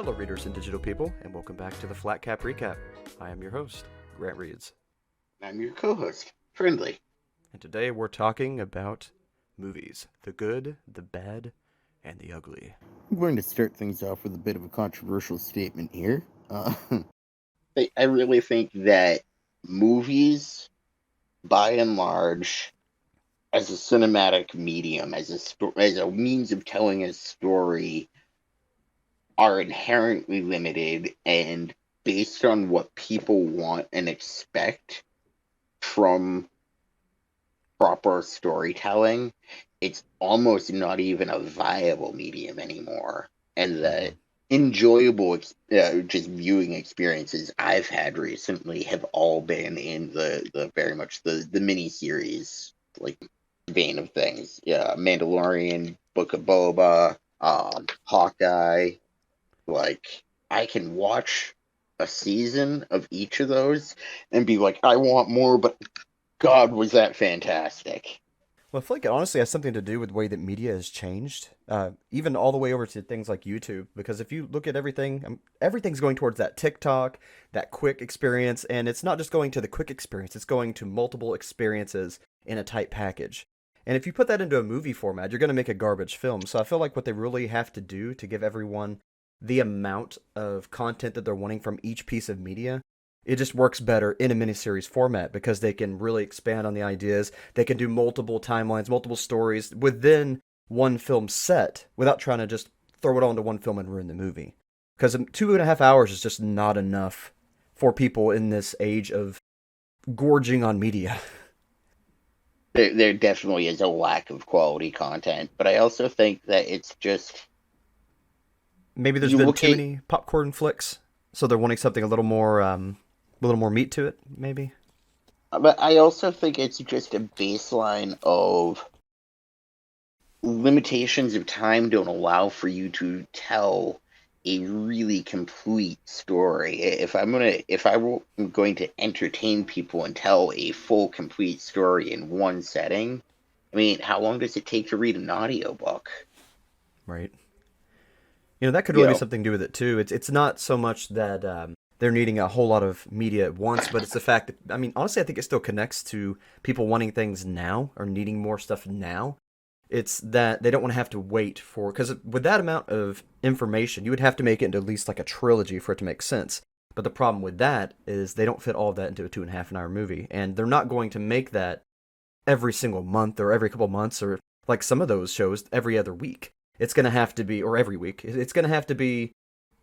Hello, readers and digital people, and welcome back to the Flatcap Recap. I am your host, GPReeds, I'm your co-host, Friendly. and today we're talking about movies: the good, the bad, and the ugly. I'm going to start things off with a bit of a controversial statement here. I really think that movies, by and large, as a cinematic medium, as a means of telling a story, are inherently limited and based on what people want and expect from proper storytelling. It's almost not even a viable medium anymore, and Mm-hmm. the enjoyable just viewing experiences I've had recently have all been in the very much the mini series like vein of things. Yeah, Mandalorian, Book of Boba, Hawkeye. Like, I can watch a season of each of those and be like, I want more, but God, was that fantastic. Well, I feel like it honestly has something to do with the way that media has changed, even all the way over to things like YouTube. Because if you look at everything, everything's going towards that TikTok, that quick experience, and it's not just going to the quick experience; it's going to multiple experiences in a tight package. And if you put that into a movie format, you're going to make a garbage film. So I feel like what they really have to do to give everyone the amount of content that they're wanting from each piece of media, it just works better in a miniseries format because they can really expand on the ideas. They can do multiple timelines, multiple stories within one film set without trying to just throw it all into one film and ruin the movie. Because 2.5 hours is just not enough for people in this age of gorging on media. There definitely is a lack of quality content, but I also think that it's just Maybe there's you been look too at, many popcorn flicks, so they're wanting something a little more meat to it. Maybe. but I also think it's just a baseline of limitations of time don't allow for you to tell a really complete story. If I'm going to entertain people and tell a full complete story in one setting, I mean, how long does it take to read an audiobook? Right. That could You really be know, something to do with it too. It's not so much that they're needing a whole lot of media at once, but it's the fact that honestly, I think it still connects to people wanting things now or needing more stuff now. It's that they don't want to have to wait for because with that amount of information, you would have to make it into at least like a trilogy for it to make sense. But the problem with that is they don't fit all of that into a 2.5 hour movie, and they're not going to make that every single month or every couple months or like some of those shows every other week. It's going to have to be, or every week. It's going to have to be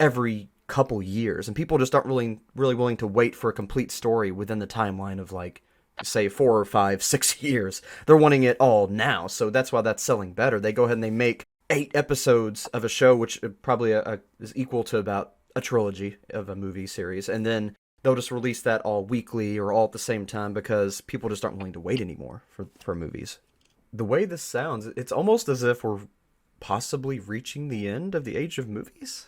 every couple years, and people just aren't really willing to wait for a complete story within the timeline of like say 4 or 5, 6 years. They're wanting it all now, so that's why that's selling better. They go ahead and they make 8 episodes of a show, which probably is equal to about a trilogy of a movie series, and then they'll just release that all weekly or all at the same time because people just aren't willing to wait anymore for movies. The way this sounds, it's almost as if we're possibly reaching the end of the age of movies?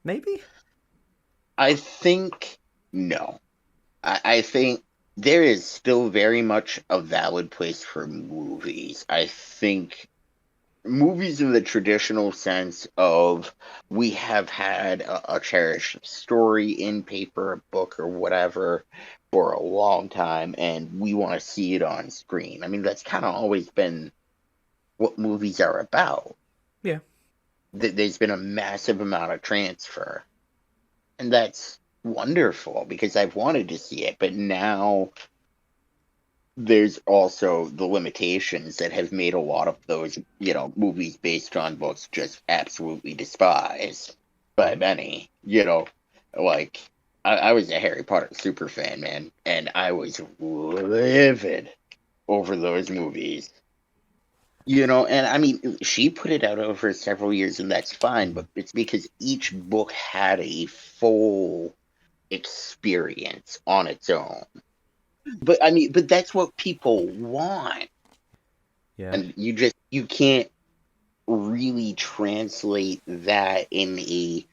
Maybe? I think no. I think there is still very much a valid place for movies. I think movies in the traditional sense of we have had a cherished story in paper, a book, or whatever for a long time, and we want to see it on screen. I mean, that's kind of always been what movies are about. Yeah. There's been a massive amount of transfer, and that's wonderful because I've wanted to see it, but now there's also the limitations that have made a lot of those, movies based on books just absolutely despised by Mm-hmm. many. Like I was a Harry Potter super fan, man, and I was livid over those movies. And I mean, she put it out over several years, and that's fine, Mm-hmm. but it's because each book had a full experience on its own. But I mean, but that's what people want. Yeah. And you can't really translate that in a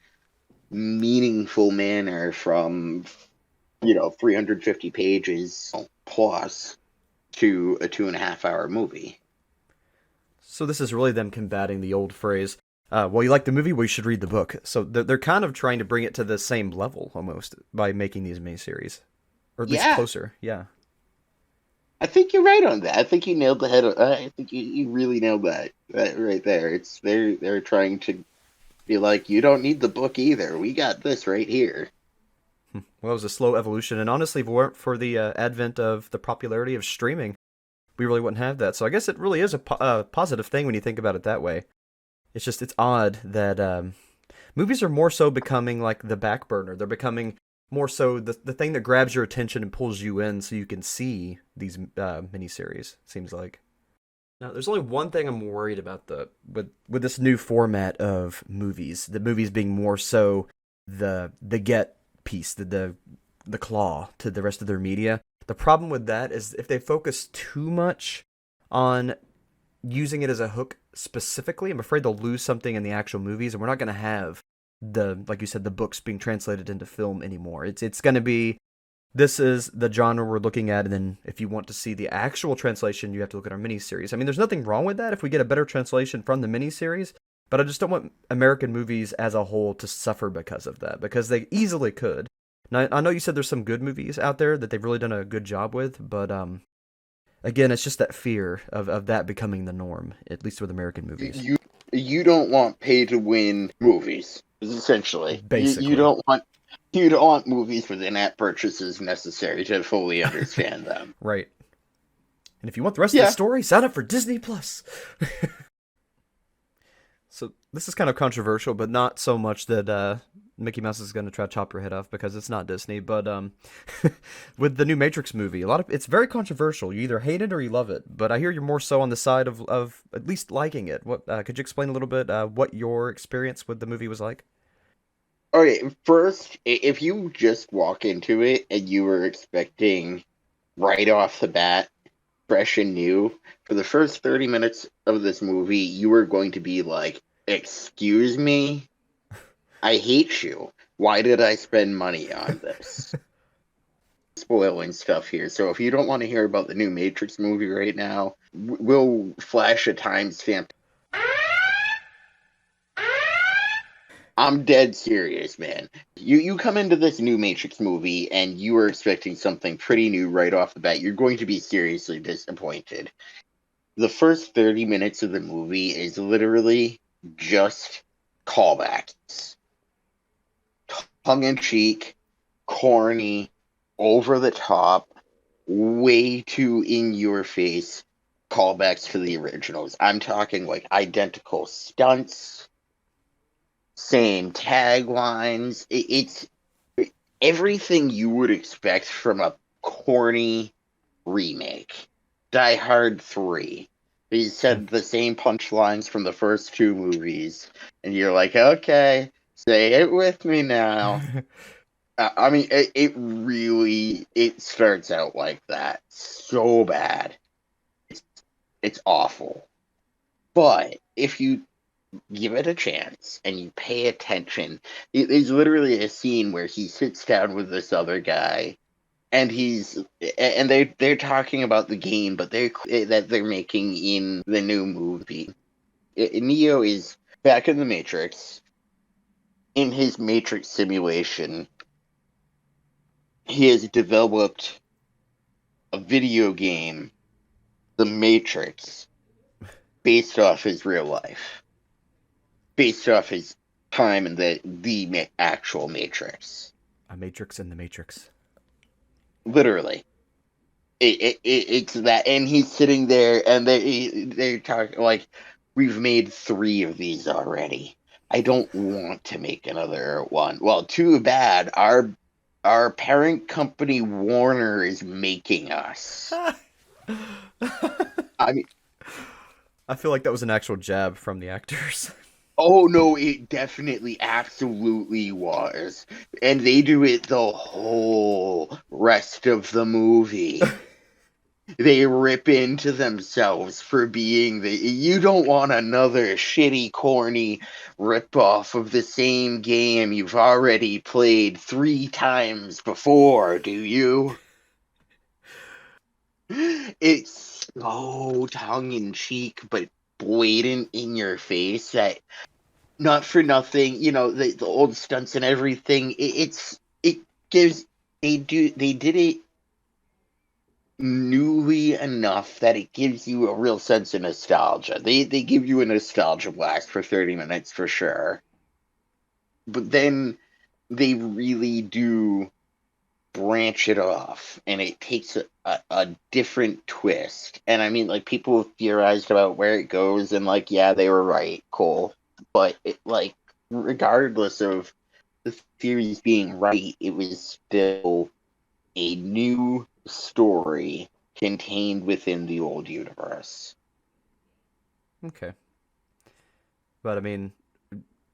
meaningful manner from 350 pages plus to a 2.5 hour movie. So this is really them combating the old phrase, Well, you like the movie, well, you should read the book. So they're kind of trying to bring it to the same level almost by making these miniseries, or at least Yeah, closer. Yeah. I think you're right on that. I think you nailed the head. I think you really nailed that right there. It's they're trying to be like, you don't need the book either. We got this right here. Well, it was a slow evolution, and honestly, if it weren't for the advent of the popularity of streaming, we really wouldn't have that. So I guess it really is a positive thing when you think about it that way. It's just it's odd that movies are more so becoming like the back burner. They're becoming more so the thing that grabs your attention and pulls you in, so you can see these miniseries. Seems like. Now, there's only one thing I'm worried about with this new format of movies. The movies being more so the get piece, the claw to the rest of their media. The problem with that is if they focus too much on using it as a hook specifically, I'm afraid they'll lose something in the actual movies, and we're not going to have like you said, the books being translated into film anymore. It's going to be this is the genre we're looking at, and then if you want to see the actual translation, you have to look at our miniseries. I mean, there's nothing wrong with that if we get a better translation from the miniseries, but I just don't want American movies as a whole to suffer because of that, because they easily could. Now, I know you said there's some good movies out there that they've really done a good job with, but again, it's just that fear of that becoming the norm, at least with American movies. You don't want pay to win movies, essentially. Basically. You don't want movies with in-app purchases necessary to fully understand them. Right. And if you want the rest of the story, sign up for Disney Plus. So this is kind of controversial, but not so much that Mickey Mouse is going to try to chop your head off because it's not Disney. But with the new Matrix movie, it's very controversial. You either hate it or you love it. But I hear you're more so on the side of at least liking it. What could you explain a little bit what your experience with the movie was like? Okay, first, if you just walk into it and you were expecting right off the bat, fresh and new, for the first 30 minutes of this movie, you are going to be like, excuse me? I hate you. Why did I spend money on this? Spoiling stuff here. So if you don't want to hear about the new Matrix movie right now, we'll flash a timestamp. I'm dead serious, man. You come into this new Matrix movie and you are expecting something pretty new right off the bat. You're going to be seriously disappointed. The first 30 minutes of the movie is literally just callbacks. Tongue-in-cheek, corny, over the top, way too in-your-face callbacks to the originals. I'm talking like identical stunts, same taglines. It's everything you would expect from a corny remake. Die Hard 3. They said the same punchlines from the first two movies, and you're like, okay, say it with me now. I mean, it really starts out like that. So bad. It's awful. But if you give it a chance and you pay attention, there's literally a scene where he sits down with this other guy, and they're talking about the game, but that they're making in the new movie. Neo is back in the Matrix. In his Matrix simulation, he has developed a video game, The Matrix, based off his real life, based off his time in the actual Matrix. A Matrix in the Matrix. Literally. It's that, and he's sitting there, and they're talking like, we've made 3 of these already. I don't want to make another one. Well, too bad. Our parent company Warner is making us. I mean, I feel like that was an actual jab from the actors. oh no, it definitely, absolutely was, and they do it the whole rest of the movie. They rip into themselves for being you don't want another shitty, corny ripoff of the same game you've already played 3 times before, do you? It's so tongue-in-cheek, but blatant in your face that not for nothing, the old stunts and everything. It gives they did it newly enough that it gives you a real sense of nostalgia. They give you a nostalgia blast for 30 minutes for sure. But then they really do branch it off and it takes a different twist. And I mean, like, people theorized about where it goes and, like, yeah, they were right, cool. But regardless of the theories being right, it was still a new story contained within the old universe. Okay. But I mean,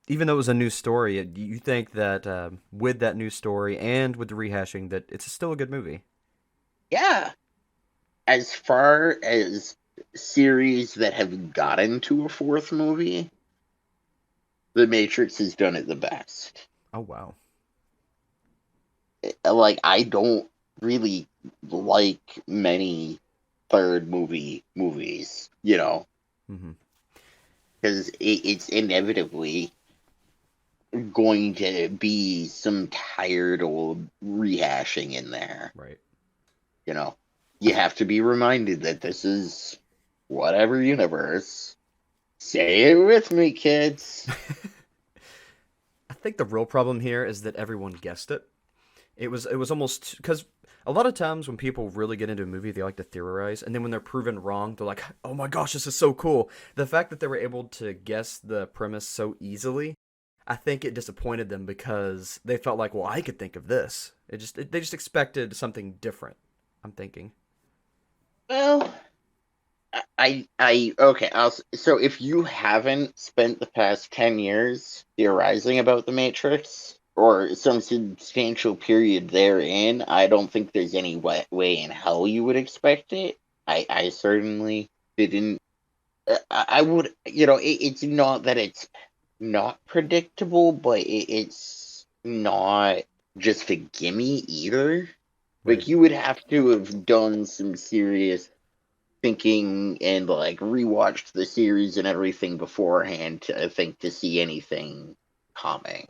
even though it was a new story, you think that with that new story and with the rehashing, that it's still a good movie. Yeah. As far as series that have gotten to a fourth movie, The Matrix has done it the best. Oh wow. Like, I don't really like many third movies, Mm-hmm. because it's inevitably going to be some tired old rehashing in there. Right. You have to be reminded that this is whatever universe. Say it with me, kids. I think the real problem here is that everyone guessed it. It was almost because a lot of times when people really get into a movie, they like to theorize, and then when they're proven wrong, they're like, "Oh my gosh, this is so cool!" The fact that they were able to guess the premise so easily, I think it disappointed them because they felt like, "Well, I could think of this." They just expected something different. I'm thinking. Well, okay. So if you haven't spent the past 10 years theorizing about the Matrix or some substantial period therein, I don't think there's any way in hell you would expect it. I certainly didn't. I would, it's not that it's not predictable, but it's not just a gimme either. Right. Like, you would have to have done some serious thinking and, like, rewatched the series and everything beforehand to think to see anything coming.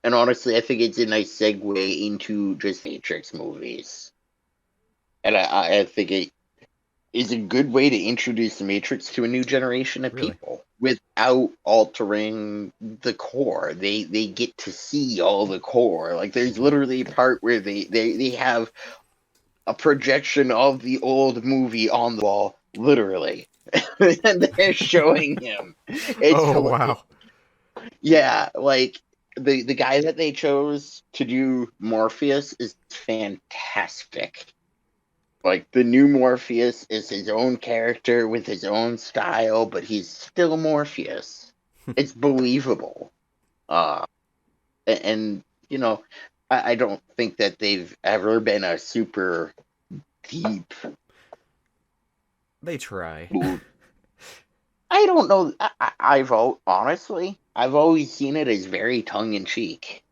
And honestly, I think it's a nice segue into just Matrix movies. And I think it is a good way to introduce the Matrix to a new generation of Really. people without altering the core. They get to see all the core. Like, there's literally a part where they have a projection of the old movie on the wall, literally. And they're showing him. Oh wow. Yeah, like, the guy that they chose to do Morpheus is fantastic. Like, the new Morpheus is his own character with his own style, but he's still Morpheus. It's believable. Uh, and, I don't think that they've ever been a super deep. They try. I don't know. I've always seen it as very tongue in cheek.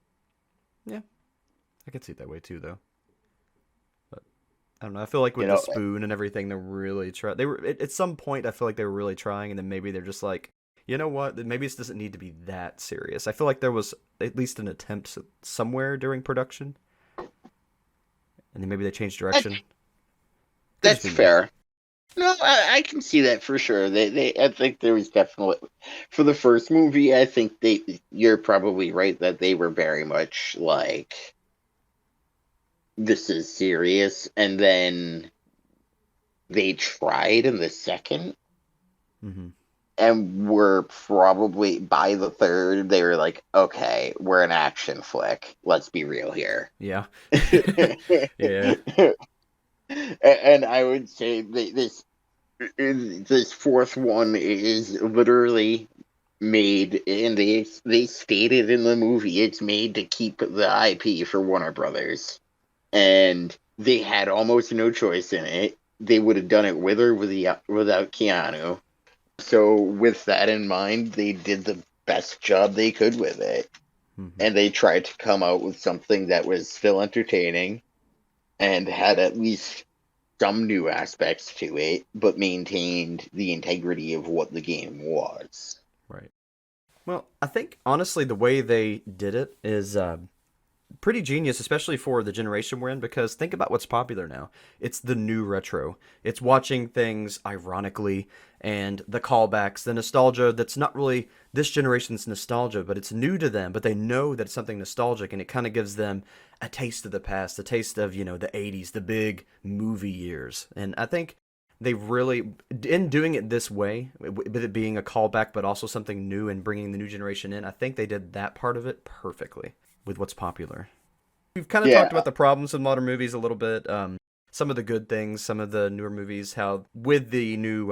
Yeah, I could see it that way too, though. But I don't know. I feel like You with the know, spoon and everything, they're really try. They were at some point. I feel like they were really trying, and then maybe they're just like, you know what? Maybe this doesn't need to be that serious. I feel like there was at least an attempt somewhere during production, and then maybe they changed that, direction. Could just that's be me. fair. No, I can see that for sure. I think there was definitely, for the first movie, I think you're probably right that they were very much like, this is serious, and then they tried in the second, Mm-hmm. and were probably, by the third, they were like, okay, we're an action flick. Let's be real here. Yeah. Yeah. And I would say this fourth one is literally made, and they stated in the movie it's made to keep the IP for Warner Brothers, and they had almost no choice in it. They would have done it with or without Keanu. So with that in mind, they did the best job they could with it, Mm-hmm. and they tried to come out with something that was still entertaining and had at least some new aspects to it, but maintained the integrity of what the game was. Right. Well, I think honestly the way they did it is pretty genius, especially for the generation we're in, because think about what's popular now. It's the new retro. It's watching things ironically and the callbacks, the nostalgia that's not really this generation's nostalgia, but it's new to them, but they know that it's something nostalgic and it kind of gives them a taste of the past, a taste of, the 80s, the big movie years. And I think they really, in doing it this way, with it being a callback, but also something new and bringing the new generation in, I think they did that part of it perfectly with what's popular. We've kind of talked about the problems in modern movies a little bit. Some of the good things, some of the newer movies, how with the new,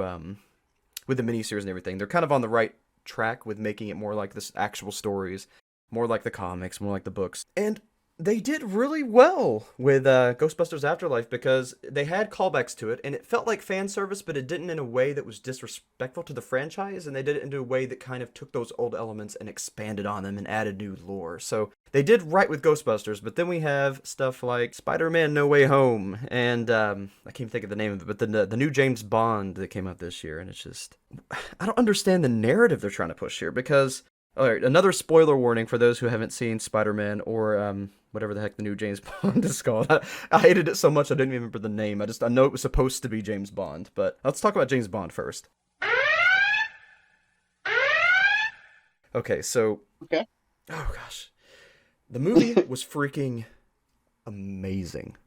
with the miniseries and everything, they're kind of on the right track with making it more like this actual stories, more like the comics, more like the books. And they did really well with Ghostbusters Afterlife because they had callbacks to it, and it felt like fan service, but it didn't in a way that was disrespectful to the franchise, and they did it in a way that kind of took those old elements and expanded on them and added new lore. So they did right with Ghostbusters, but then we have stuff like Spider-Man No Way Home, and I can't think of the name of it, but the new James Bond that came out this year, and it's just, I don't understand the narrative they're trying to push here, because, alright, another spoiler warning for those who haven't seen Spider-Man or whatever the heck the new James Bond is called. I hated it so much I didn't even remember the name. I know it was supposed to be James Bond, but let's talk about James Bond first. Okay, so... Okay. Oh, gosh. The movie was freaking amazing.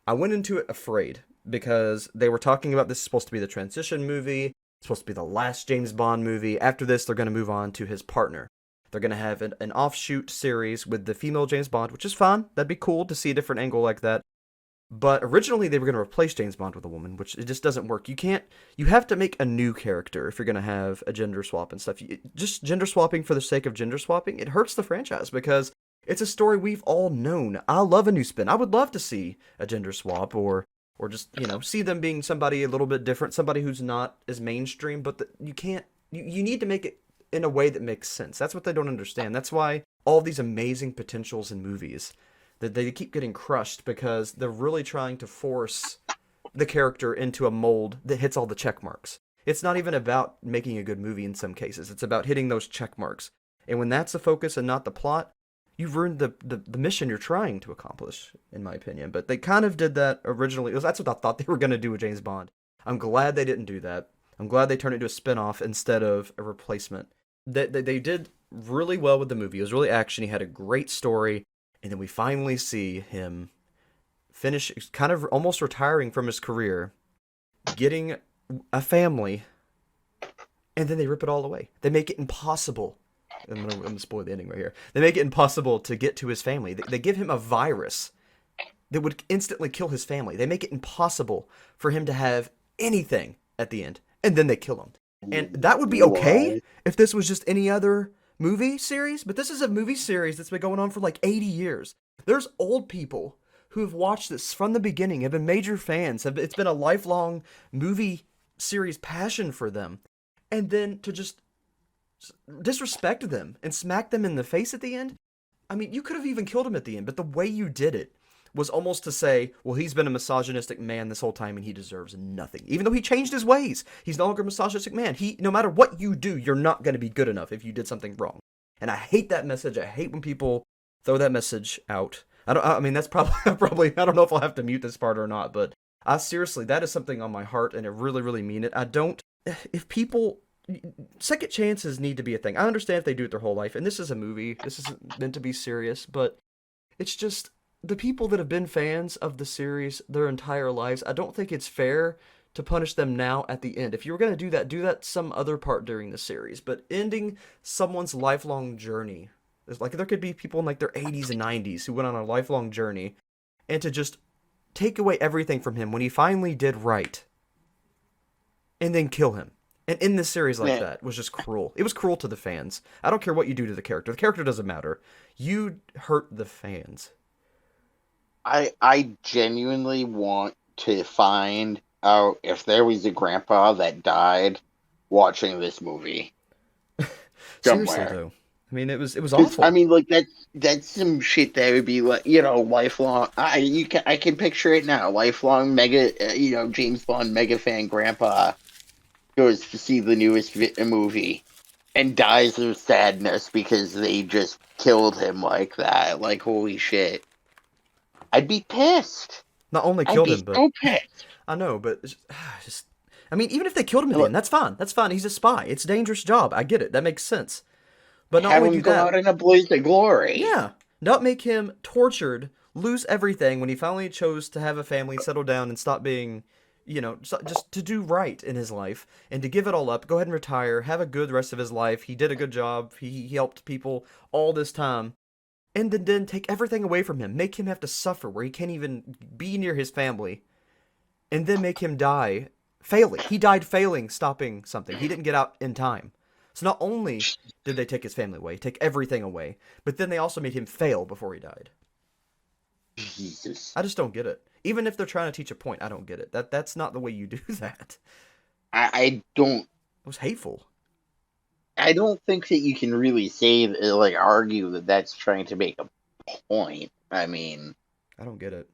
I went into it afraid, because they were talking about this is supposed to be the transition movie, it's supposed to be the last James Bond movie. After this, they're going to move on to his partner. They're going to have an offshoot series with the female James Bond, which is fun. That'd be cool to see a different angle like that. But originally they were going to replace James Bond with a woman, which it just doesn't work. You have to make a new character if you're going to have a gender swap and stuff. Just gender swapping for the sake of gender swapping, it hurts the franchise because it's a story we've all known. I love a new spin. I would love to see a gender swap or just, see them being somebody a little bit different, somebody who's not as mainstream, but you need to make it in a way that makes sense. That's what they don't understand. That's why all these amazing potentials in movies, that they keep getting crushed because they're really trying to force the character into a mold that hits all the check marks. It's not even about making a good movie in some cases. It's about hitting those check marks. And when that's the focus and not the plot, you've ruined the mission you're trying to accomplish, in my opinion. But they kind of did that originally. That's what I thought they were going to do with James Bond. I'm glad they didn't do that. I'm glad they turned it into a spin-off instead of a replacement. They did really well with the movie. It was really action. He had a great story. And then we finally see him finish, kind of almost retiring from his career, getting a family, and then they rip it all away. They make it impossible. I'm going to spoil the ending right here. They make it impossible to get to his family. They give him a virus that would instantly kill his family. They make it impossible for him to have anything at the end. And then they kill him. And that would be okay if this was just any other movie series, but this is a movie series that's been going on for like 80 years. There's old people who have watched this from the beginning, have been major fans, it's been a lifelong movie series passion for them. And then to just disrespect them and smack them in the face at the end? I mean, you could have even killed him at the end, but the way you did it was almost to say, well, he's been a misogynistic man this whole time and he deserves nothing. Even though he changed his ways. He's no longer a misogynistic man. No matter what you do, you're not going to be good enough if you did something wrong. And I hate that message. I hate when people throw that message out. That's probably, I don't know if I'll have to mute this part or not, but seriously, that is something on my heart and I really, really mean it. Second chances need to be a thing. I understand if they do it their whole life, and this is a movie. This isn't meant to be serious, but it's just the people that have been fans of the series their entire lives, I don't think it's fair to punish them now at the end. If you were going to do that some other part during the series, but ending someone's lifelong journey. It's like there could be people in like their 80s and 90s who went on a lifelong journey, and to just take away everything from him when he finally did right, and then kill him. And in this series like that was just cruel. It was cruel to the fans. I don't care what you do to the character. The character doesn't matter. You hurt the fans. I genuinely want to find out if there was a grandpa that died watching this movie. Seriously, though. I mean, it was awful. I mean, like that's some shit that would be like, lifelong. I can picture it now. Lifelong mega, James Bond mega fan grandpa goes to see the newest movie, and dies of sadness because they just killed him like that. Like, holy shit. I'd be pissed. Not only I'd killed be him, but so pissed. I know, but just I mean, even if they killed him at the Look, end, that's fine. That's fine. He's a spy. It's a dangerous job. I get it. That makes sense. But not have only him do go that, out in a blaze of glory. yeah, not make him tortured, lose everything when he finally chose to have a family, settle down, and stop being, just to do right in his life and to give it all up, go ahead and retire, have a good rest of his life. He did a good job. He helped people all this time. And then take everything away from him, make him have to suffer where he can't even be near his family, and then make him die failing. He died failing, stopping something. He didn't get out in time. So not only did they take his family away, take everything away, but then they also made him fail before he died. Jesus. I just don't get it. Even if they're trying to teach a point, I don't get it. That's not the way you do that. I don't. It was hateful. I don't think that you can really say, like, argue that that's trying to make a point. I mean, I don't get it.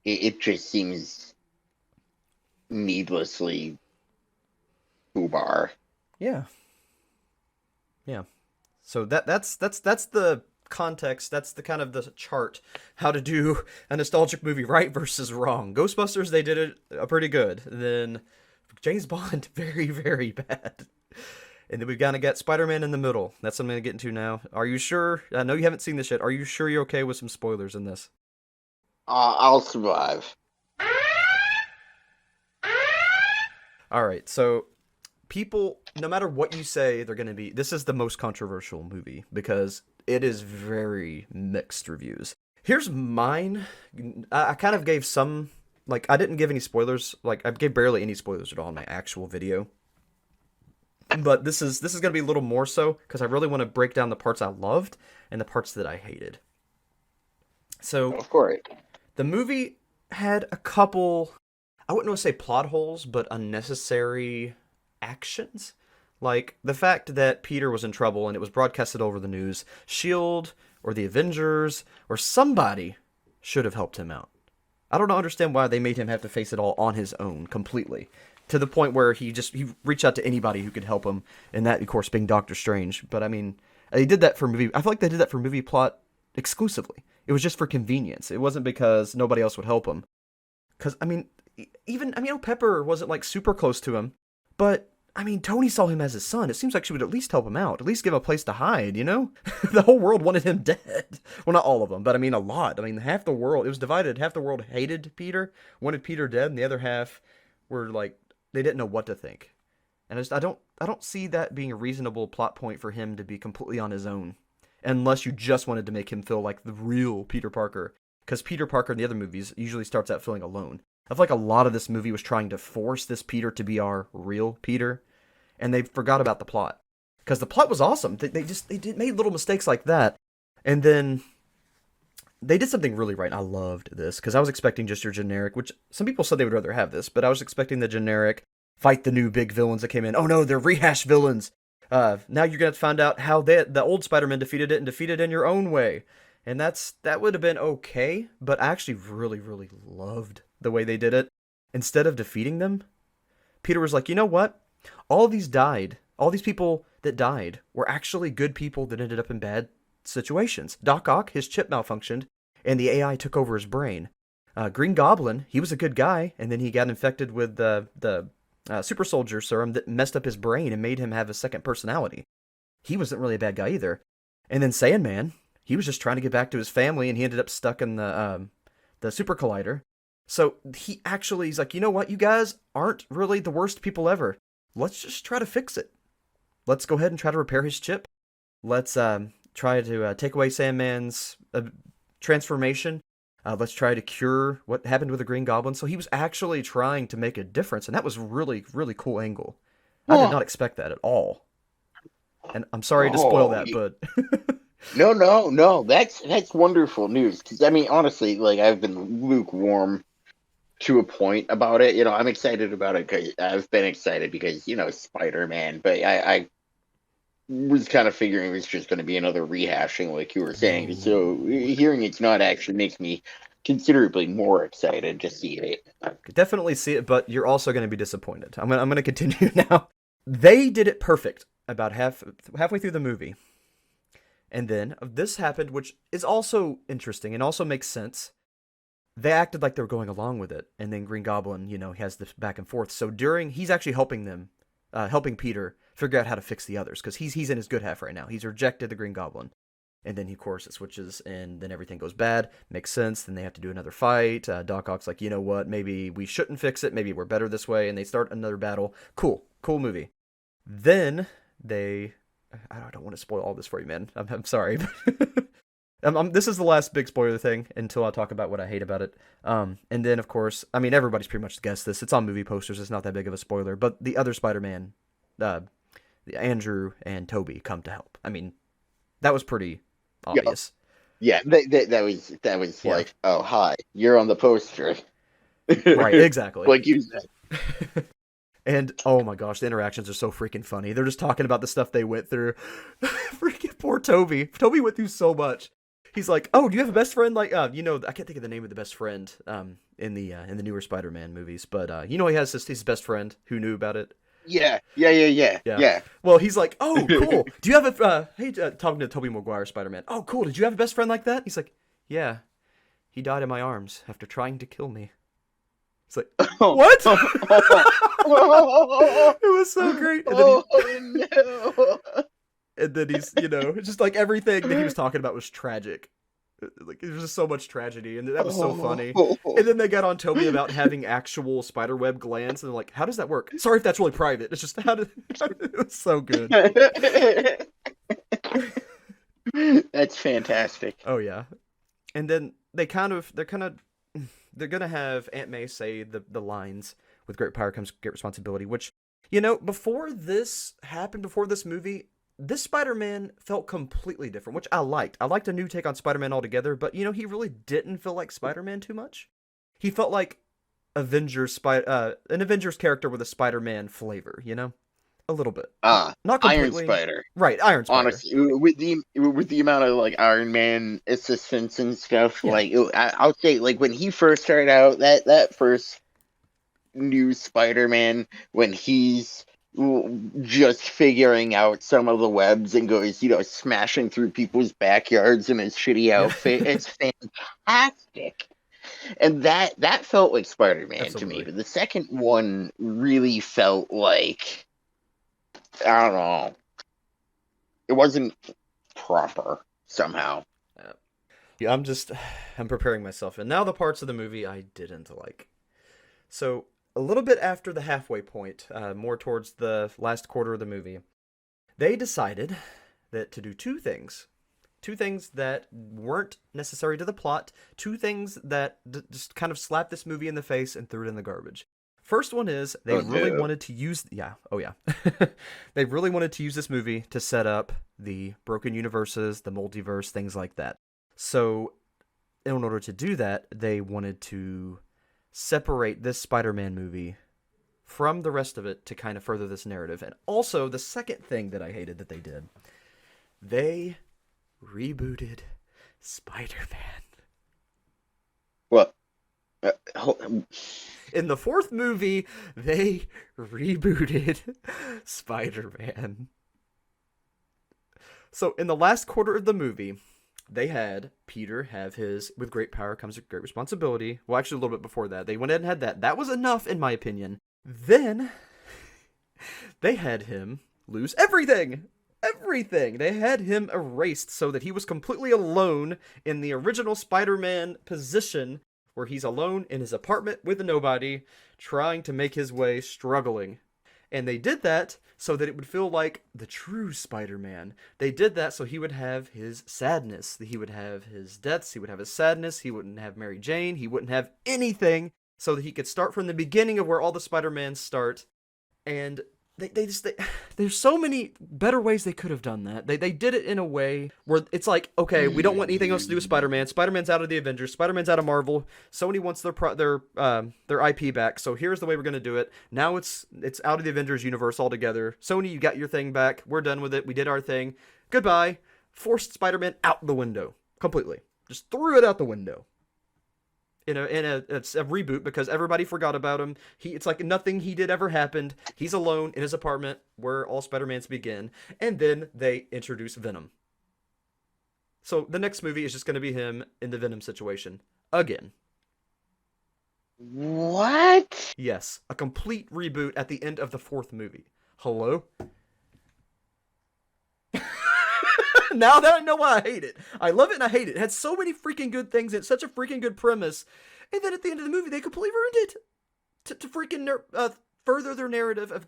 it just seems needlessly foobar. Yeah. Yeah. So that's the context. That's the kind of the chart how to do a nostalgic movie right versus wrong. Ghostbusters, they did it pretty good. Then James Bond, very, very bad. And then we've kind of got Spider-Man in the middle. That's what I'm going to get into now. Are you sure? I know you haven't seen this yet. Are you sure you're okay with some spoilers in this? I'll survive. All right. So people, no matter what you say, they're going to be. This is the most controversial movie because it is very mixed reviews. Here's mine. I kind of gave some, like, I didn't give any spoilers. Like, I gave barely any spoilers at all in my actual video. But this is going to be a little more so because I really want to break down the parts I loved and the parts that I hated. So, Of course. the movie had a couple, I wouldn't want to say plot holes, but unnecessary actions. Like the fact that Peter was in trouble and it was broadcasted over the news. S.H.I.E.L.D. or the Avengers or somebody should have helped him out. I don't understand why they made him have to face it all on his own completely. To the point where he reached out to anybody who could help him, and that, of course, being Doctor Strange. But, I mean, they did that for movie. I feel like they did that for movie plot exclusively. It was just for convenience. It wasn't because nobody else would help him. Because, I mean, Pepper wasn't, like, super close to him. But, I mean, Tony saw him as his son. It seems like she would at least help him out. At least give him a place to hide, you know? The whole world wanted him dead. Well, not all of them, but, I mean, a lot. I mean, half the world, it was divided. Half the world hated Peter, wanted Peter dead, and the other half were, like, they didn't know what to think. And I don't see that being a reasonable plot point for him to be completely on his own. Unless you just wanted to make him feel like the real Peter Parker. Because Peter Parker in the other movies usually starts out feeling alone. I feel like a lot of this movie was trying to force this Peter to be our real Peter. And they forgot about the plot. Because the plot was awesome. They made little mistakes like that. And then they did something really right. I loved this because I was expecting just your generic, which some people said they would rather have this, but I was expecting the generic fight the new big villains that came in. Oh no, they're rehash villains. Now you're gonna find out how the old Spider-Man defeated it and defeated it in your own way, and that would have been okay. But I actually really, really loved the way they did it. Instead of defeating them, Peter was like, you know what? All these died. All these people that died were actually good people that ended up in bad situations. Doc Ock, his chip malfunctioned, and the AI took over his brain. Green Goblin, he was a good guy, and then he got infected with the super soldier serum that messed up his brain and made him have a second personality. He wasn't really a bad guy either. And then Sandman, he was just trying to get back to his family, and he ended up stuck in the super collider. So he's like, you know what, you guys aren't really the worst people ever. Let's just try to fix it. Let's go ahead and try to repair his chip. Let's try to take away Sandman's transformation. Let's try to cure what happened with the Green Goblin. So he was actually trying to make a difference, and that was really, really cool angle. I did not expect that at all. And I'm sorry to spoil that, but No. That's wonderful news. Because I mean, honestly, like I've been lukewarm to a point about it. I'm excited about it because I've been excited because Spider-Man. But I was kind of figuring it was just going to be another rehashing, like you were saying. So hearing it's not actually makes me considerably more excited to see it. Definitely see it, but you're also going to be disappointed. I'm going to continue now. They did it perfect. about halfway through the movie. And then this happened, which is also interesting and also makes sense. They acted like they were going along with it, and then Green Goblin, he has this back and forth. So he's actually helping them, helping Peter figure out how to fix the others, because he's in his good half right now. He's rejected the Green Goblin, and then of course it switches, and then everything goes bad. Makes sense. Then they have to do another fight. Doc Ock's like, you know what? Maybe we shouldn't fix it. Maybe we're better this way, and they start another battle. Cool movie. Then I don't want to spoil all this for you, man. I'm sorry. This is the last big spoiler thing until I talk about what I hate about it. And then, of course, I mean, everybody's pretty much guessed this. It's on movie posters. It's not that big of a spoiler. But the other Spider-Man, Andrew and Toby, come to help. I mean, that was pretty obvious. Yeah, that was Yeah. like, oh, hi, you're on the poster. Right, exactly. Like you said. And, oh my gosh, the interactions are so freaking funny. They're just talking about the stuff they went through. Freaking poor Toby. Toby went through so much. He's like, oh, do you have a best friend? Like, I can't think of the name of the best friend in the newer Spider-Man movies. But, he has his best friend who knew about it. Yeah. Well, he's like, oh, cool. Do you have talking to Tobey Maguire Spider-Man. Oh, cool. Did you have a best friend like that? He's like, yeah. He died in my arms after trying to kill me. It's like, what? It was so great. And then no. And then he's, just like everything that he was talking about was tragic. Like, there's just so much tragedy, and that was so funny. And then they got on Toby about having actual spiderweb glands, and they're like, how does that work? Sorry if that's really private. It's just, it was so good. That's fantastic. Oh, yeah. And then they're gonna have Aunt May say the lines, with great power comes great responsibility, which, before this happened, before this movie, this Spider-Man felt completely different, which I liked. I liked a new take on Spider-Man altogether, but, he really didn't feel like Spider-Man too much. He felt like an Avengers character with a Spider-Man flavor, a little bit. Not completely. Iron Spider. Right, Iron Spider. Honestly, with the amount of like Iron Man assistance and stuff, Yeah. I'll say, like, when he first started out, that first new Spider-Man, when he's just figuring out some of the webs and goes, smashing through people's backyards in his shitty outfit, it's fantastic. And that felt like Spider-Man Absolutely. to me. But the second one really felt like, I don't know, it wasn't proper somehow. Yeah, I'm preparing myself. And now the parts of the movie I didn't like. So, a little bit after the halfway point, more towards the last quarter of the movie, they decided that to do two things that weren't necessary to the plot, two things that just kind of slapped this movie in the face and threw it in the garbage. First one is they wanted to use they really wanted to use this movie to set up the broken universes, the multiverse, things like that. So in order to do that, they wanted to separate this Spider-Man movie from the rest of it to kind of further this narrative. And also, the second thing that I hated that they did, they rebooted Spider-Man. What? In the fourth movie, they rebooted Spider-Man. So, in the last quarter of the movie, they had Peter have his, with great power comes great responsibility. Well, actually, a little bit before that. They went ahead and had that. That was enough, in my opinion. Then, they had him lose everything. Everything. They had him erased so that he was completely alone in the original Spider-Man position, where he's alone in his apartment with a nobody, trying to make his way, struggling. And they did that so that it would feel like the true Spider-Man. They did that so he would have his sadness. He would have his deaths. He would have his sadness. He wouldn't have Mary Jane. He wouldn't have anything, so that he could start from the beginning of where all the Spider-Mans start. And there's so many better ways they could have done that. They did it in a way where it's like, okay, we don't want anything else to do with Spider-Man. Spider-Man's out of the Avengers. Spider-Man's out of Marvel. Sony wants their IP back, so here's the way we're going to do it. Now it's out of the Avengers universe altogether. Sony, you got your thing back. We're done with it. We did our thing. Goodbye. Forced Spider-Man out the window. Completely. Just threw it out the window. it's a reboot because everybody forgot about him. It's like nothing he did ever happened. He's alone in his apartment where all Spider-Mans begin, and then they introduce Venom. So the next movie is just going to be him in the Venom situation again. What? Yes, a complete reboot at the end of the fourth movie. Hello? Now that I know why I hate it. I love it and I hate it. It had so many freaking good things. It's such a freaking good premise. And then at the end of the movie, they completely ruined it. To freaking further their narrative of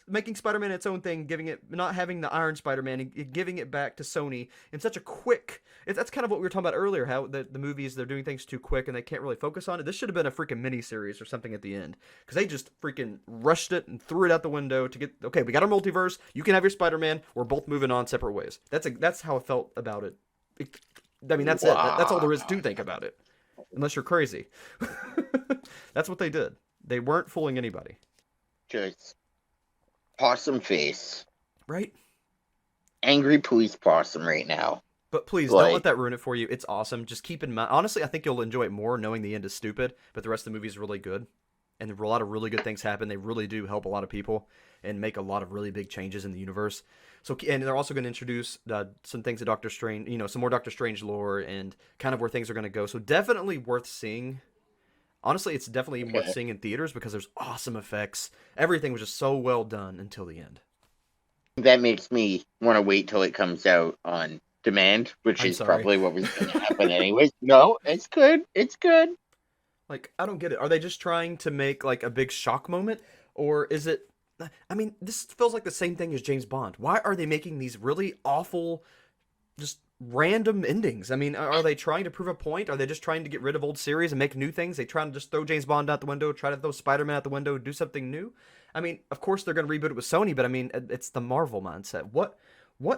making Spider-Man its own thing, not having the Iron Spider-Man, and giving it back to Sony in such a quick. That's kind of what we were talking about earlier. How the movies, they're doing things too quick and they can't really focus on it. This should have been a freaking mini-series or something at the end, because they just freaking rushed it and threw it out the window to get. Okay, we got our multiverse. You can have your Spider-Man. We're both moving on separate ways. That's how I felt about it. I mean, that's it. That's all there is to think about it, unless you're crazy. That's what they did. They weren't fooling anybody. Just possum face. Right? Angry police possum right now. But please, don't let that ruin it for you. It's awesome. Just keep in mind. Honestly, I think you'll enjoy it more knowing the end is stupid, but the rest of the movie is really good. And a lot of really good things happen. They really do help a lot of people and make a lot of really big changes in the universe. So, and they're also going to introduce some things of Doctor Strange, some more Doctor Strange lore and kind of where things are going to go. So definitely worth seeing. Honestly, it's definitely worth seeing in theaters because there's awesome effects. Everything was just so well done until the end. That makes me want to wait till it comes out on demand, which is probably what was going to happen anyways. No, it's good. It's good. Like, I don't get it. Are they just trying to make, like, a big shock moment? Or is it... I mean, this feels like the same thing as James Bond. Why are they making these really awful, just random endings? I mean, are they trying to prove a point? Are they just trying to get rid of old series and make new things? They trying to just throw James Bond out the window, try to throw Spider-Man out the window, do something new? I mean, of course they're going to reboot it with Sony, but I mean, it's the Marvel mindset. What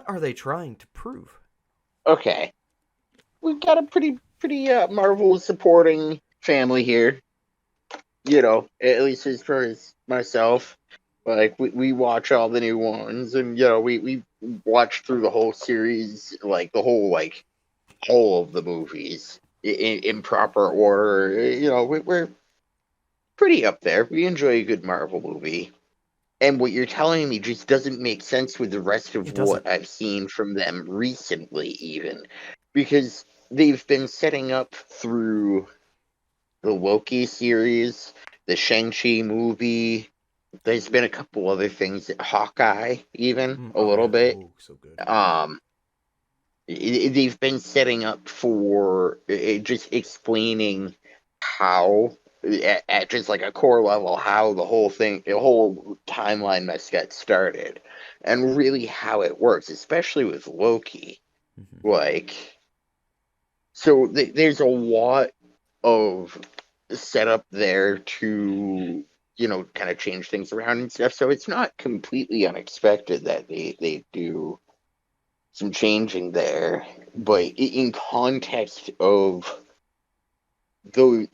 are they trying to prove? Okay. We've got a pretty Marvel supporting family here. At least as far as myself. Like, we watch all the new ones, and, we watch through the whole series, like, the whole of the movies in proper order. We're pretty up there. We enjoy a good Marvel movie. And what you're telling me just doesn't make sense with the rest of what I've seen from them recently, even. Because they've been setting up through the Loki series, the Shang-Chi movie. There's been a couple other things, Hawkeye, even a little bit. Oh, so good. They've been setting up for just explaining how, at just like a core level, how the whole timeline mess got started, and really how it works, especially with Loki. Mm-hmm. So there's a lot of setup there to kind of change things around and stuff. So it's not completely unexpected that they do some changing there, but in context of the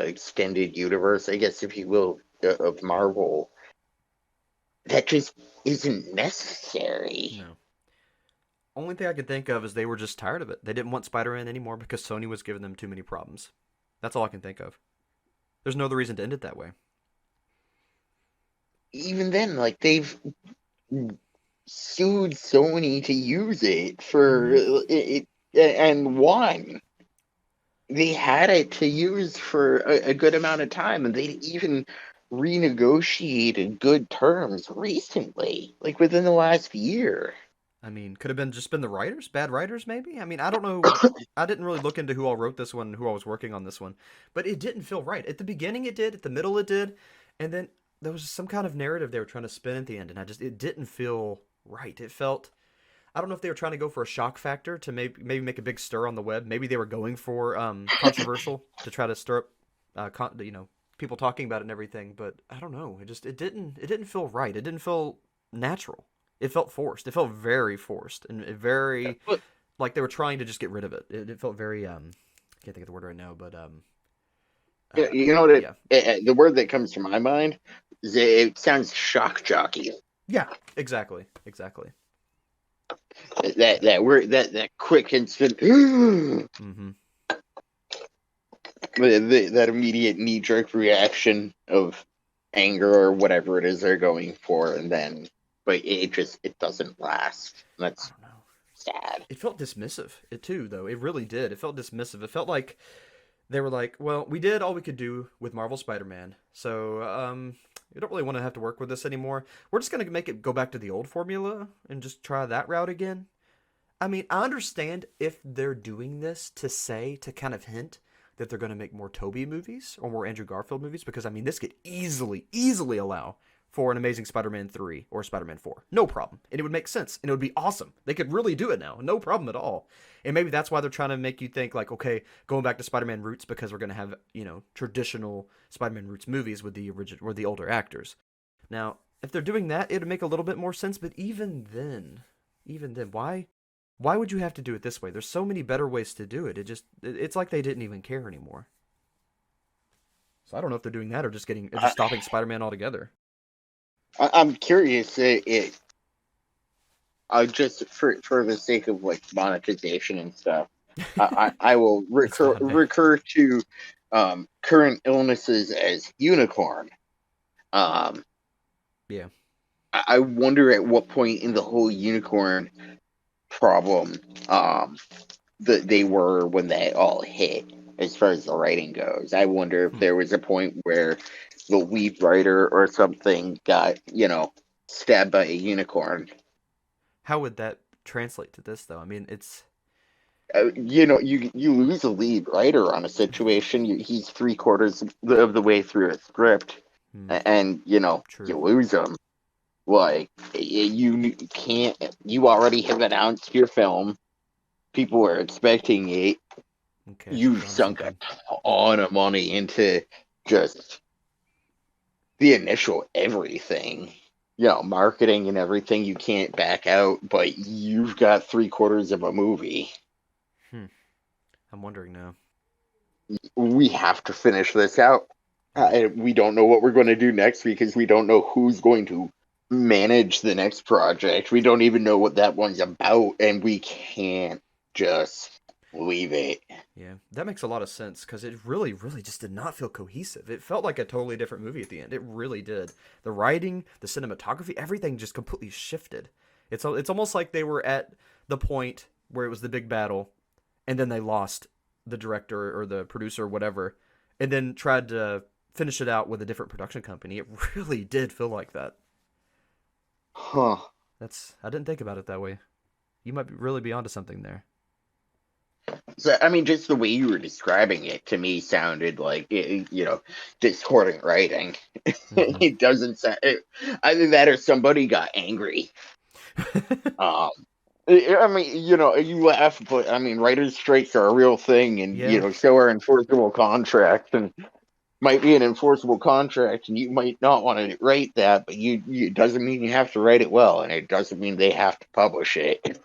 extended universe, I guess, if you will, of Marvel, that just isn't necessary. No. Only thing I can think of is they were just tired of it. They didn't want Spider-Man anymore because Sony was giving them too many problems. That's all I can think of. There's no other reason to end it that way. Even then, they've sued Sony to use it for it, and won. They had it to use for a good amount of time, and they even renegotiated good terms recently, within the last year. I mean, could have just been the writers, bad writers, maybe. I mean, I don't know. I didn't really look into who all wrote this one, who all was working on this one, but it didn't feel right. At the beginning, it did. At the middle, it did, and then there was some kind of narrative they were trying to spin at the end, and it didn't feel right. It felt. I don't know if they were trying to go for a shock factor to maybe make a big stir on the web. Maybe they were going for controversial to try to stir up, people talking about it and everything. But I don't know. It didn't feel right. It didn't feel natural. It felt forced. It felt very forced and very like they were trying to just get rid of it. It felt very I can't think of the word right now, but the word that comes to my mind is it sounds shock jockey. Yeah, exactly. That word, that quick instant. Mm-hmm. that immediate knee-jerk reaction of anger or whatever it is they're going for, and then, but it doesn't last. I That's don't know. sad. It felt dismissive, it too, though. It really did. It felt dismissive. It felt like they were like, well, we did all we could do with Marvel Spider-Man, so we don't really want to have to work with this anymore. We're just gonna make it go back to the old formula and just try that route again. I mean, I understand if they're doing this to kind of hint that they're going to make more Tobey movies or more Andrew Garfield movies, because I mean, this could easily allow for an Amazing Spider-Man 3 or Spider-Man 4. No problem. And it would make sense. And it would be awesome. They could really do it now. No problem at all. And maybe that's why they're trying to make you think like, okay, going back to Spider-Man roots, because we're going to have, traditional Spider-Man roots movies with the original or the older actors. Now, if they're doing that, it would make a little bit more sense. But even then, why would you have to do it this way? There's so many better ways to do it. It's like they didn't even care anymore. So I don't know if they're doing that or just stopping Spider-Man altogether. I'm curious. Just for the sake of like monetization and stuff, I will recur to current illnesses as unicorn. Yeah. I wonder at what point in the whole unicorn problem that they were when they all hit, as far as the writing goes. I wonder if there was a point where the lead writer or something got, stabbed by a unicorn. How would that translate to this, though? I mean, it's... you lose a lead writer on a situation. He's 3/4 of the way through a script, and, True. you lose him. Like, you can't... You already have announced your film. People are expecting it. Okay, You sunk a ton of money into just the initial everything. Marketing and everything. You can't back out, but you've got 3/4 of a movie. I'm wondering now. We have to finish this out. We don't know what we're going to do next because we don't know who's going to manage the next project. We don't even know what that one's about, and we can't just leave it. Yeah, that makes a lot of sense because it really just did not feel cohesive. It felt like a totally different movie at the end. It really did. The writing, the cinematography, everything just completely shifted. It's almost like they were at the point where it was the big battle, and then they lost the director or the producer or whatever, and then tried to finish it out with a different production company. It really did feel like that. Huh. I didn't think about it that way. You might really be onto something there. So, I mean, just the way you were describing it to me sounded like, discordant writing. Mm-hmm. It doesn't sound... Either that or somebody got angry. I mean, you laugh, but I mean, writers' strikes are a real thing, and, so are enforceable contracts, and might be an enforceable contract, and you might not want to write that, but it doesn't mean you have to write it well, and it doesn't mean they have to publish it.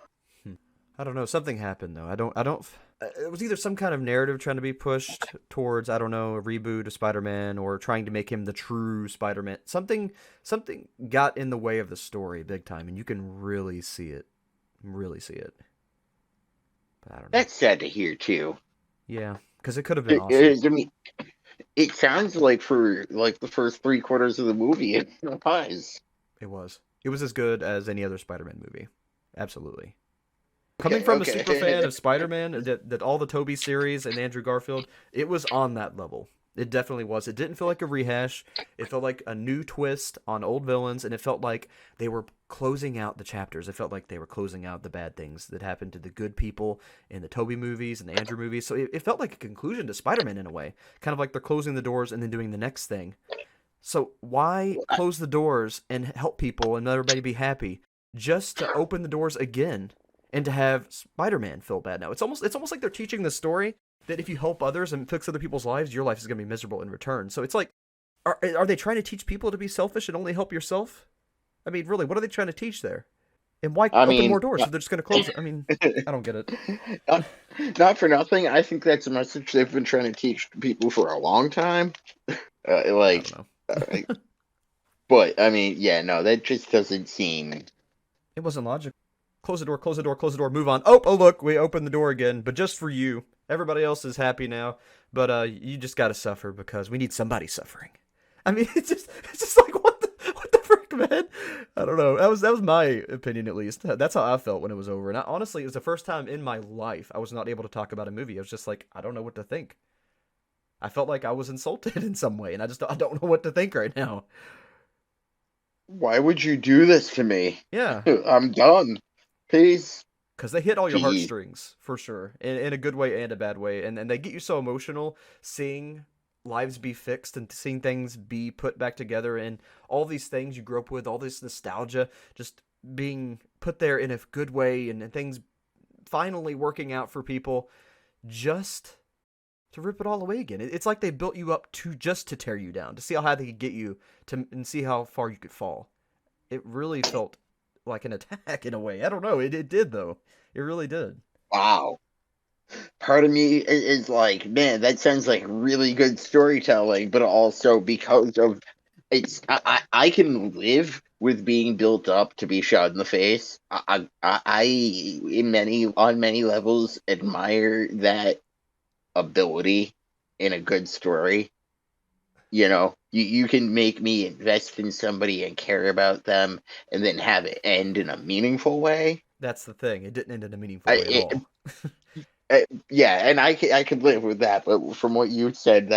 I don't know. Something happened though. I don't. It was either some kind of narrative trying to be pushed towards, I don't know, a reboot of Spider-Man or trying to make him the true Spider-Man. Something got in the way of the story big time, and you can really see it. Really see it. But I don't know. That's sad to hear too. Yeah, because it could have been awesome. I mean, it sounds like for like the first 3/4 of the movie, it was. It was. It was as good as any other Spider-Man movie. Absolutely. Coming from a super fan of Spider-Man, that all the Tobey series and Andrew Garfield, it was on that level. It definitely was. It didn't feel like a rehash. It felt like a new twist on old villains, and it felt like they were closing out the chapters. It felt like they were closing out the bad things that happened to the good people in the Tobey movies and the Andrew movies. So it felt like a conclusion to Spider-Man in a way. Kind of like they're closing the doors and then doing the next thing. So why close the doors and help people and let everybody be happy just to open the doors again and to have Spider-Man feel bad now? It's almost like they're teaching the story that if you help others and fix other people's lives, your life is going to be miserable in return. So it's like, are they trying to teach people to be selfish and only help yourself? I mean, really, what are they trying to teach there? And why open more doors if they're just going to close it? I mean, I don't get it. Not for nothing. I think that's a message they've been trying to teach people for a long time. I don't know. But, I mean, yeah, no, that just doesn't seem... It wasn't logical. Close the door, close the door, close the door, move on. Oh, look, we opened the door again, but just for you. Everybody else is happy now. But you just gotta suffer because we need somebody suffering. I mean, it's just like what the frick, man. I don't know. That was my opinion at least. That's how I felt when it was over. And honestly, it was the first time in my life I was not able to talk about a movie. I was just like, I don't know what to think. I felt like I was insulted in some way, and I don't know what to think right now. Why would you do this to me? Yeah, I'm done. Please. because they hit all your Jeez. heartstrings for sure, in a good way and a bad way, and they get you so emotional seeing lives be fixed and seeing things be put back together, and all these things you grew up with, all this nostalgia, just being put there in a good way, and things finally working out for people, just to rip it all away again. It's like they built you up to tear you down, to see how high they could get you, and see how far you could fall. It really felt like an attack in a way. I don't know. It did though. It really did. Wow. Part of me is like, man, that sounds like really good storytelling, but also because of I can live with being built up to be shot in the face. I in many on many levels admire that ability in a good story. You can make me invest in somebody and care about them, and then have it end in a meaningful way. That's the thing. It didn't end in a meaningful way at all. Yeah, and I could live with that. But from what you said,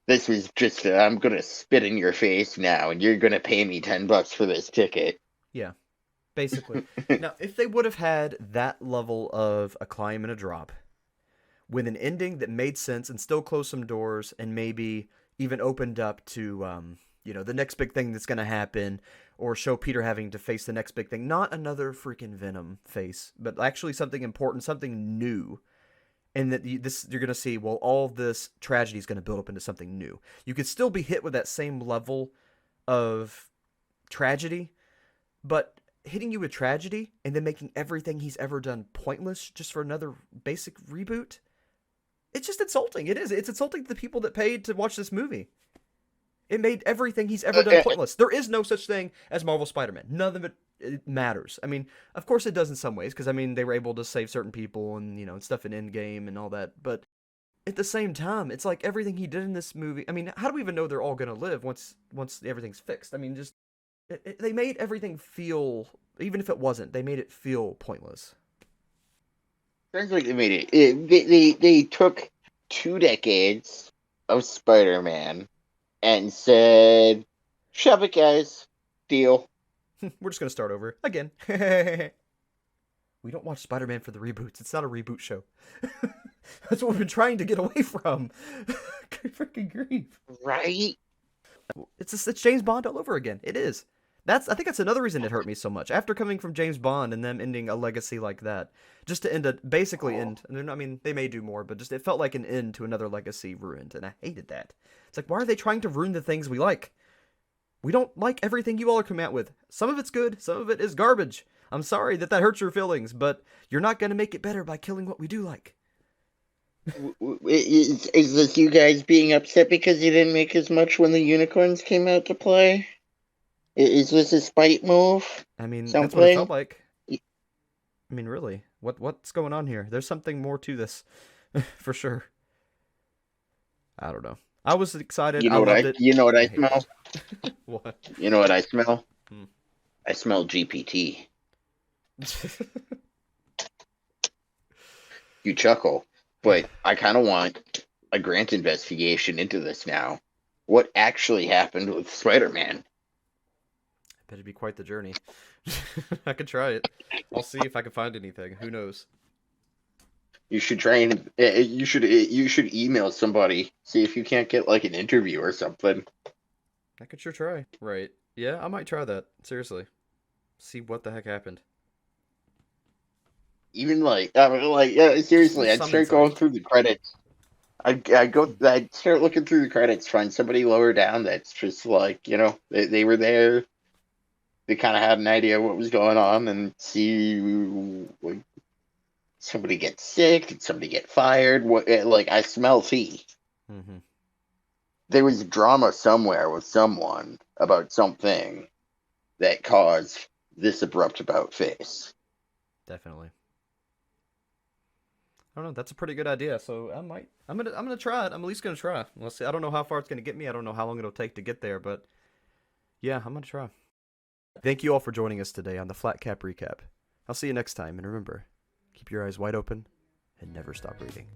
this was just I'm gonna spit in your face now, and you're gonna pay me $10 for this ticket. Yeah, basically. Now, if they would have had that level of a climb and a drop, with an ending that made sense and still closed some doors and maybe even opened up to the next big thing that's going to happen, or show Peter having to face the next big thing, not another freaking Venom face, but actually something important, something new. And that you're going to see, well, all this tragedy is going to build up into something new. You could still be hit with that same level of tragedy, but hitting you with tragedy and then making everything he's ever done pointless just for another basic reboot, it's just insulting. It is. It's insulting to the people that paid to watch this movie. It made everything he's ever done pointless. There is no such thing as Marvel Spider-Man. None of it matters. I mean, of course it does in some ways, because I mean they were able to save certain people and and stuff in Endgame and all that. But at the same time, it's like everything he did in this movie. I mean, how do we even know they're all gonna live once everything's fixed? I mean, just they made everything feel, even if it wasn't, they made it feel pointless. Sounds like they made they took 2 decades of Spider-Man and said, "Shove it, guys. Deal." We're just gonna start over again. We don't watch Spider-Man for the reboots. It's not a reboot show. That's what we've been trying to get away from. Freaking grief. Right? It's James Bond all over again. It is. I think that's another reason it hurt me so much. After coming from James Bond and them ending a legacy like that, just to basically end. And I mean, they may do more, but just it felt like an end to another legacy ruined, and I hated that. It's like, why are they trying to ruin the things we like? We don't like everything you all are coming out with. Some of it's good, some of it is garbage. I'm sorry that hurts your feelings, but you're not going to make it better by killing what we do like. Is this you guys being upset because you didn't make as much when the unicorns came out to play? Is this a spite move? I mean, Something? that's what it felt like. I mean, really, what's going on here? There's something more to this, for sure. I don't know. I was excited. You know You know what I smell? What? You know what I smell? I smell GPT. You chuckle, but I kind of want a Grant investigation into this now. What actually happened with Spider-Man? Better be quite the journey. I could try it. I'll see if I can find anything. Who knows? You should try and you should email somebody, see if you can't get like an interview or something. I could sure try. Right. Yeah, I might try that. Seriously. See what the heck happened. Even yeah, seriously, I'd start going through the credits. I'd start looking through the credits, find somebody lower down that's just like, they were there. They kind of had an idea what was going on, and see, like, somebody get sick, did somebody get fired? I smell tea. Mm-hmm. There was drama somewhere with someone about something that caused this abrupt about face. Definitely. I don't know. That's a pretty good idea. So I'm gonna try it. I'm at least gonna try. Let's see. I don't know how far it's gonna get me. I don't know how long it'll take to get there, but yeah, I'm gonna try. Thank you all for joining us today on the Flatcap Recap. I'll see you next time, and remember, keep your eyes wide open and never stop reading.